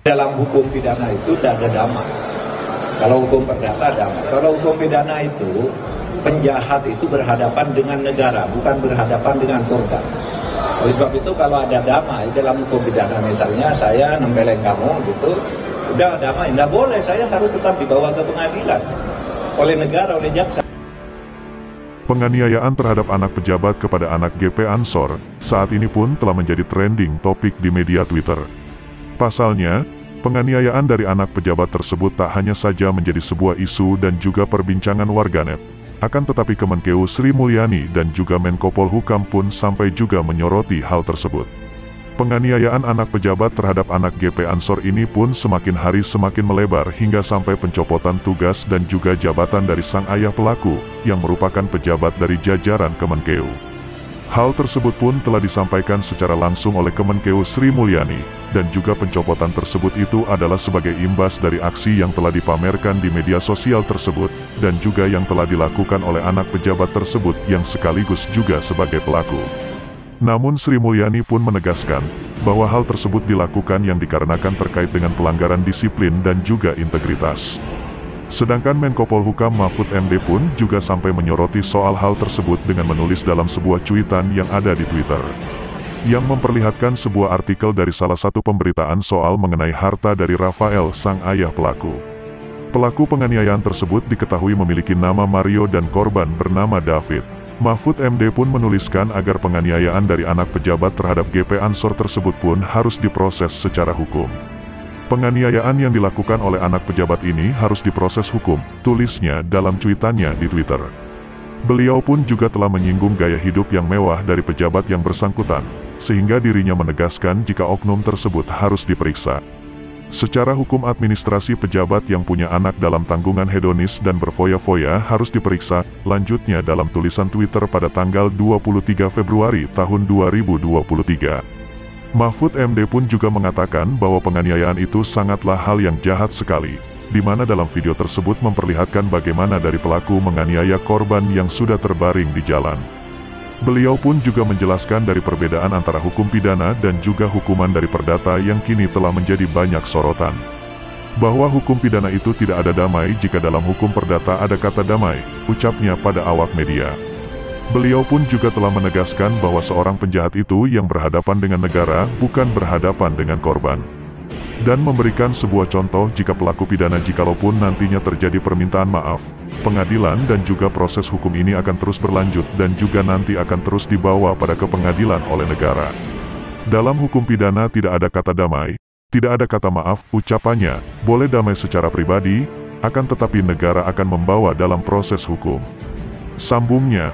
Dalam hukum pidana itu tidak ada damai. Kalau hukum perdata damai. Kalau hukum pidana itu, penjahat itu berhadapan dengan negara, bukan berhadapan dengan korban. Oleh sebab itu kalau ada damai dalam hukum pidana, misalnya saya nempelin kamu gitu, udah damai, tidak boleh, saya harus tetap dibawa ke pengadilan oleh negara, oleh jaksa. Penganiayaan terhadap anak pejabat kepada anak GP Ansor saat ini pun telah menjadi trending topik di media Twitter. Pasalnya, penganiayaan dari anak pejabat tersebut tak hanya saja menjadi sebuah isu dan juga perbincangan warganet, akan tetapi Kemenkeu Sri Mulyani dan juga Menko Polhukam pun sampai juga menyoroti hal tersebut. Penganiayaan anak pejabat terhadap anak GP Ansor ini pun semakin hari semakin melebar hingga sampai pencopotan tugas dan juga jabatan dari sang ayah pelaku yang merupakan pejabat dari jajaran Kemenkeu. Hal tersebut pun telah disampaikan secara langsung oleh Kemenkeu Sri Mulyani, dan juga pencopotan tersebut itu adalah sebagai imbas dari aksi yang telah dipamerkan di media sosial tersebut, dan juga yang telah dilakukan oleh anak pejabat tersebut yang sekaligus juga sebagai pelaku. Namun Sri Mulyani pun menegaskan, bahwa hal tersebut dilakukan yang dikarenakan terkait dengan pelanggaran disiplin dan juga integritas. Sedangkan Menko Polhukam Mahfud MD pun juga sampai menyoroti soal hal tersebut dengan menulis dalam sebuah cuitan yang ada di Twitter, yang memperlihatkan sebuah artikel dari salah satu pemberitaan soal mengenai harta dari Rafael, sang ayah pelaku. Pelaku penganiayaan tersebut diketahui memiliki nama Mario dan korban bernama David. Mahfud MD pun menuliskan agar penganiayaan dari anak pejabat terhadap GP Ansor tersebut pun harus diproses secara hukum. Penganiayaan yang dilakukan oleh anak pejabat ini harus diproses hukum, tulisnya dalam cuitannya di Twitter. Beliau pun juga telah menyinggung gaya hidup yang mewah dari pejabat yang bersangkutan, sehingga dirinya menegaskan jika oknum tersebut harus diperiksa. Secara hukum administrasi pejabat yang punya anak dalam tanggungan hedonis dan berfoya-foya harus diperiksa, lanjutnya dalam tulisan Twitter pada tanggal 23 Februari tahun 2023. Mahfud MD pun juga mengatakan bahwa penganiayaan itu sangatlah hal yang jahat sekali, di mana dalam video tersebut memperlihatkan bagaimana dari pelaku menganiaya korban yang sudah terbaring di jalan. Beliau pun juga menjelaskan dari perbedaan antara hukum pidana dan juga hukuman dari perdata yang kini telah menjadi banyak sorotan. Bahwa hukum pidana itu tidak ada damai jika dalam hukum perdata ada kata damai, ucapnya pada awak media. Beliau pun juga telah menegaskan bahwa seorang penjahat itu yang berhadapan dengan negara bukan berhadapan dengan korban. Dan memberikan sebuah contoh jika pelaku pidana jikalaupun nantinya terjadi permintaan maaf, pengadilan dan juga proses hukum ini akan terus berlanjut dan juga nanti akan terus dibawa pada ke pengadilan oleh negara. Dalam hukum pidana tidak ada kata damai, tidak ada kata maaf, ucapannya, boleh damai secara pribadi, akan tetapi negara akan membawa dalam proses hukum. Sambungnya,